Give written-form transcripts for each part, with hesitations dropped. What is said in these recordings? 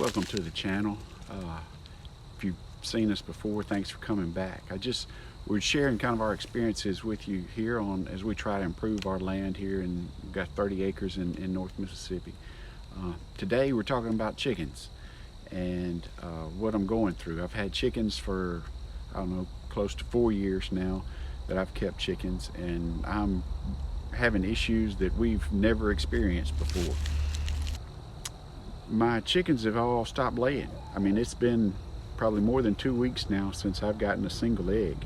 welcome to the channel. If you've seen us before, thanks for coming back. We're sharing kind of our experiences with you here as we try to improve our land here, and we've got 30 acres in North Mississippi. Today we're talking about chickens and what I'm going through. I've had chickens for, I don't know, close to 4 years now that I've kept chickens, and I'm having issues that we've never experienced before. My chickens have all stopped laying. I mean, it's been probably more than 2 weeks now since I've gotten a single egg.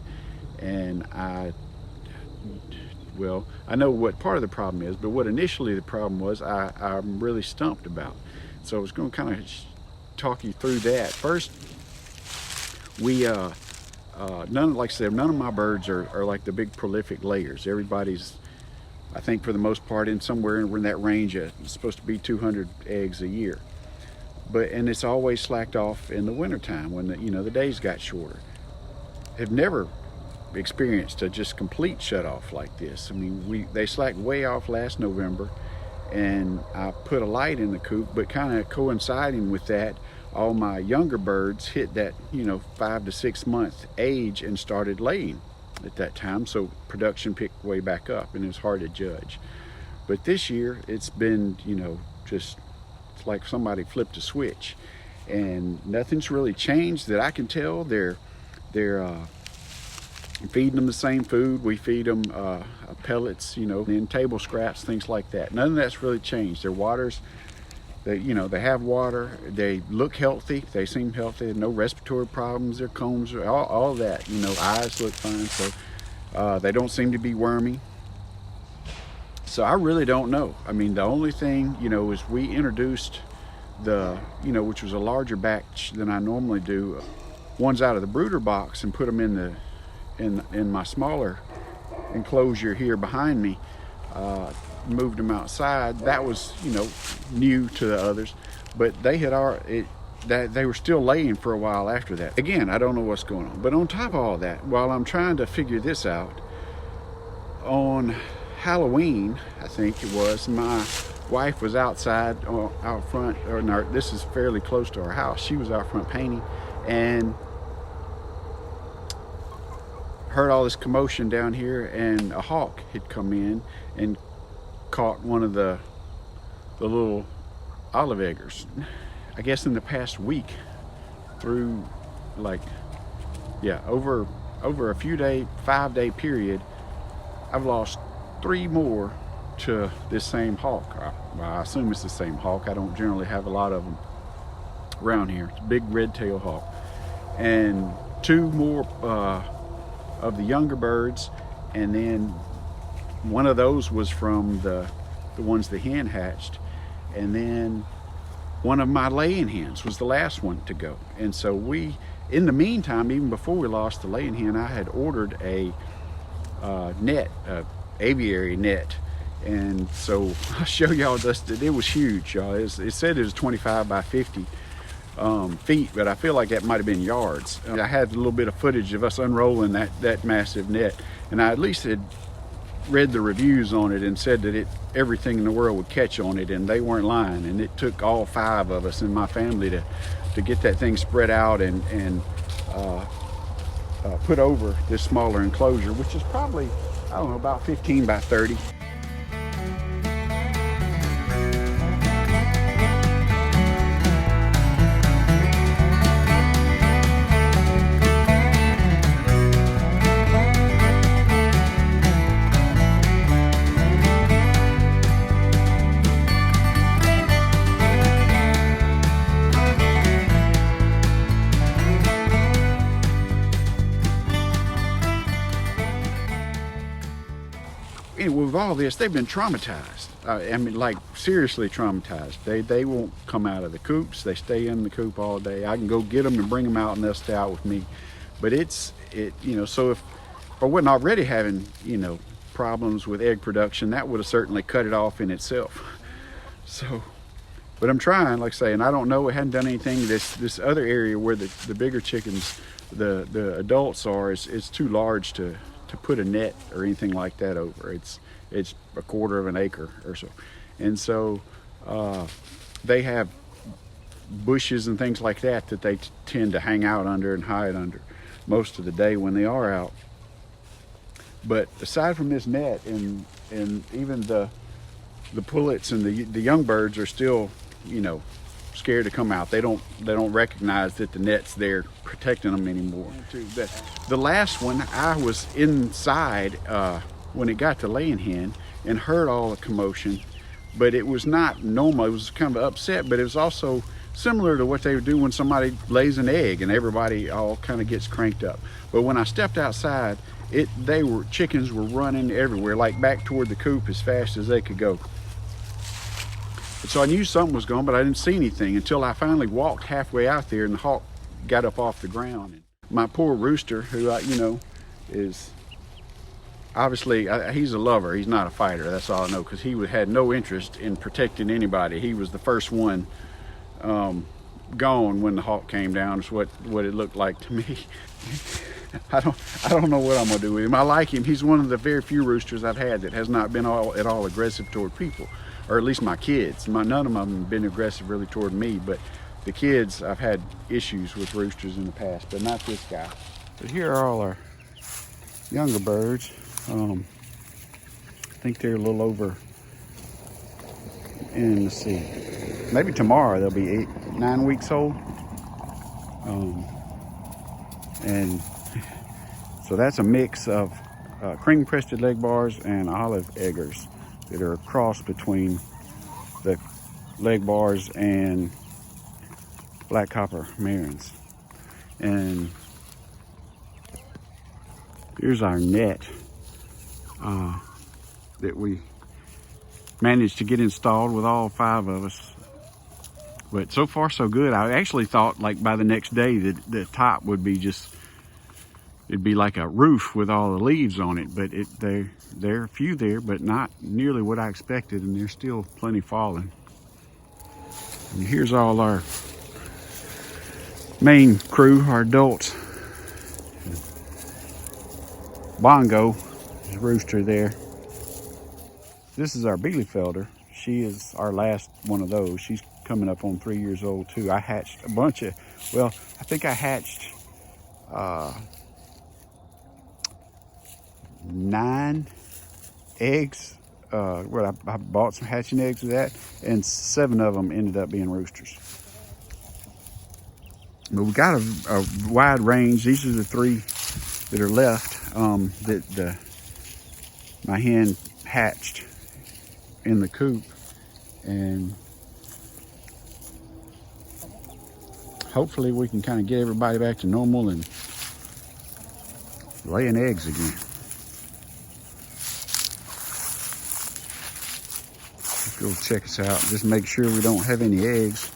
And I know what part of the problem is, but what initially the problem was, I'm really stumped about. So I was going to kind of talk you through that. First, like I said, none of my birds are like the big prolific layers. Everybody's, I think for the most part, somewhere in that range. It's supposed to be 200 eggs a year. And it's always slacked off in the wintertime when the days got shorter. Have never experienced a just complete shut off like this. I mean, they slacked way off last November, and I put a light in the coop, but kind of coinciding with that, all my younger birds hit that 5 to 6 month age and started laying at that time, so production picked way back up, and it was hard to judge. But this year it's been just, it's like somebody flipped a switch, and nothing's really changed that I can tell. They're feeding them the same food. We feed them pellets, and table scraps, things like that. None of that's really changed. Their waters, they have water. They look healthy. They seem healthy. No respiratory problems. Their combs, all that. Eyes look fine. So they don't seem to be wormy. So I really don't know. I mean, the only thing, is we introduced which was a larger batch than I normally do, ones out of the brooder box and put them in my smaller enclosure here behind me. Moved them outside. That was new to the others, but they were still laying for a while after that. Again, I don't know what's going on. But on top of all that, while I'm trying to figure this out, on Halloween, I think it was, my wife was outside out front, this is fairly close to our house. She was out front painting and heard all this commotion down here, and a hawk had come in and caught one of the little olive eggers. I guess in the past week, through over a 5-day period, I've lost 3 more to this same hawk. I assume it's the same hawk. I don't generally have a lot of them around here. It's a big red-tailed hawk. And 2 more of the younger birds, and then one of those was from the ones the hen hatched, and then one of my laying hens was the last one to go. And so in the meantime, even before we lost the laying hen, I had ordered a net, aviary net. And so I'll show y'all this. It was huge, y'all. It said it was 25 by 50 feet, but I feel like that might have been yards. I had a little bit of footage of us unrolling that massive net, and I at least had read the reviews on it and said that everything in the world would catch on it, and they weren't lying. And it took all 5 of us in my family to get that thing spread out and put over this smaller enclosure, which is probably, I don't know, about 15 by 30. Anyway, with all this, they've been traumatized. I mean, like, seriously traumatized. They won't come out of the coops. They stay in the coop all day. I can go get them and bring them out, and they'll stay out with me. But so if I wasn't already having problems with egg production, that would have certainly cut it off in itself. So, but I'm trying, like I say, and I don't know, I hadn't done anything. This other area where the bigger chickens, the adults are, is too large to put a net or anything like that over. It's a 1/4 of an acre or so, and so they have bushes and things like that that they tend to hang out under and hide under most of the day when they are out. But aside from this net, and even the pullets and the young birds are still, you know, scared to come out. They don't recognize that the net's there protecting them anymore. The last one, I was inside when it got to laying hen and heard all the commotion, but it was not normal. It was kind of upset, but it was also similar to what they would do when somebody lays an egg and everybody all kind of gets cranked up. But when I stepped outside, chickens were running everywhere, like back toward the coop as fast as they could go. So I knew something was gone, but I didn't see anything until I finally walked halfway out there and the hawk got up off the ground. My poor rooster, who is obviously, he's a lover, he's not a fighter, that's all I know, because he had no interest in protecting anybody. He was the first one gone when the hawk came down, is what it looked like to me. I don't know what I'm gonna do with him. I like him. He's one of the very few roosters I've had that has not been at all aggressive toward people, or at least my kids. None of them have been aggressive really toward me, but the kids, I've had issues with roosters in the past, but not this guy. But here are all our younger birds. I think they're a little over, and let's see, maybe tomorrow they'll be 9 weeks old. And so that's a mix of cream-crested leg bars and olive eggers that are a cross between the leg bars and black copper marins. And here's our net that we managed to get installed with all 5 of us. But so far so good. I actually thought like by the next day that the top would be it'd be like a roof with all the leaves on it, but there are a few there, but not nearly what I expected, and there's still plenty falling. And here's all our main crew, our adults. Bongo, there's Rooster there. This is our Bielefelder. She is our last one of those. She's coming up on 3 years old too. I hatched a bunch of, well, I think I hatched 9 eggs. Well, I bought some hatching eggs with that, and 7 of them ended up being roosters. But we got a wide range. These are the 3 that are left that my hen hatched in the coop, and hopefully we can kind of get everybody back to normal and laying eggs again. Let's go check us out, just make sure we don't have any eggs.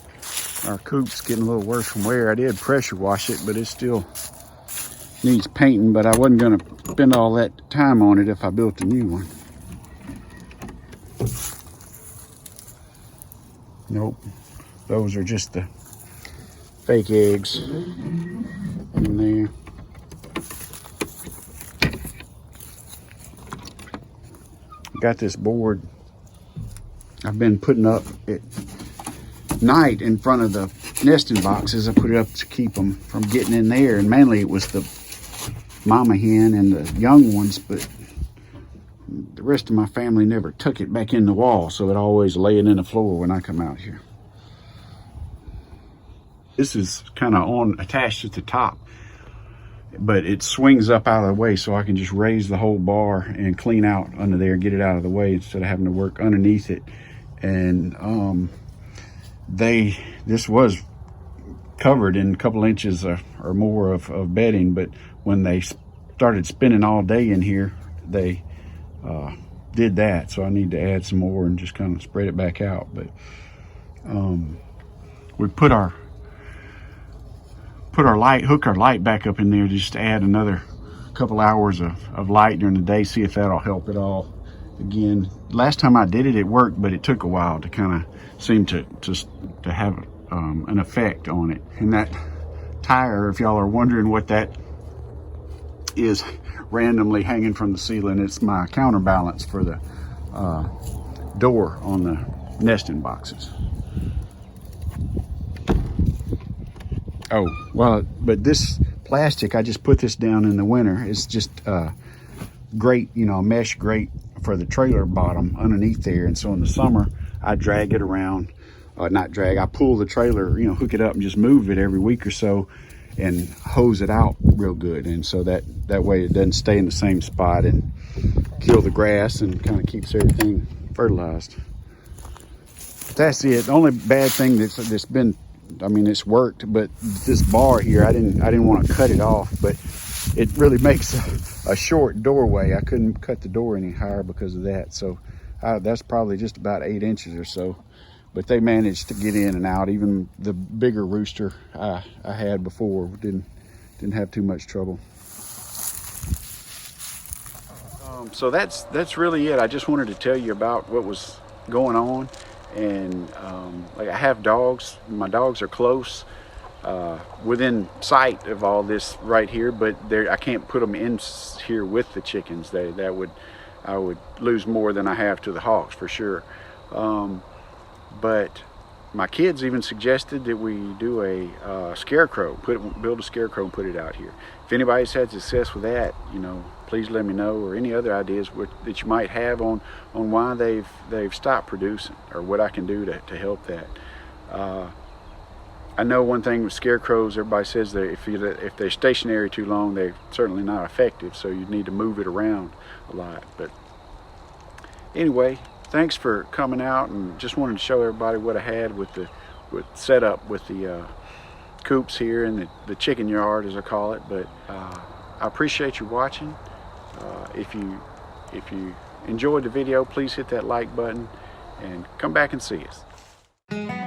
Our coop's getting a little worse from wear. I did pressure wash it, but it still needs painting, but I wasn't gonna spend all that time on it if I built a new one. Nope, those are just the fake eggs in there. Got this board I've been putting up at night in front of the nesting boxes. I put it up to keep them from getting in there, and mainly it was the mama hen and the young ones, but the rest of my family never took it back in the wall, so it always laying in the floor when I come out here. This is kind of attached at the top, but it swings up out of the way, so I can just raise the whole bar and clean out under there, get it out of the way instead of having to work underneath it. And this was covered in a couple inches or more of bedding, but when they started spinning all day in here, they did that, so I need to add some more and just kind of spread it back out. But we hook our light back up in there just to add another couple hours of light during the day, see if that'll help at all. Again, last time I did it, it worked, but it took a while to kind of seem to have an effect on it. And that tire, if y'all are wondering what that is randomly hanging from the ceiling, it's my counterbalance for the door on the nesting boxes. Oh, well, but this plastic, I just put this down in the winter. It's just great, you know, mesh grate for the trailer bottom underneath there. And so in the summer, I drag it around, not drag, I pull the trailer, you know, hook it up and just move it every week or so and hose it out real good. And so that way it doesn't stay in the same spot and kill the grass and kind of keeps everything fertilized. That's it. The only bad thing that's been, I mean, it's worked, but this bar here, I didn't want to cut it off, but it really makes a short doorway. I couldn't cut the door any higher because of that. So that's probably just about 8 inches or so, but they managed to get in and out. Even the bigger rooster I had before didn't have too much trouble. So that's really it. I just wanted to tell you about what was going on. And like, I have dogs. My dogs are close, within sight of all this right here, but I can't put them in here with the chickens. I would lose more than I have to the hawks for sure. But my kids even suggested that we do a scarecrow, build a scarecrow and put it out here. If anybody's had success with that, you know, please let me know, or any other ideas that you might have on why they've stopped producing, or what I can do to help that. I know one thing with scarecrows, everybody says that if they're stationary too long, they're certainly not effective, so you need to move it around a lot. But anyway, thanks for coming out, and just wanted to show everybody what I had with setup with the coops here and the chicken yard, as I call it. But I appreciate you watching. If you enjoyed the video, please hit that like button and come back and see us.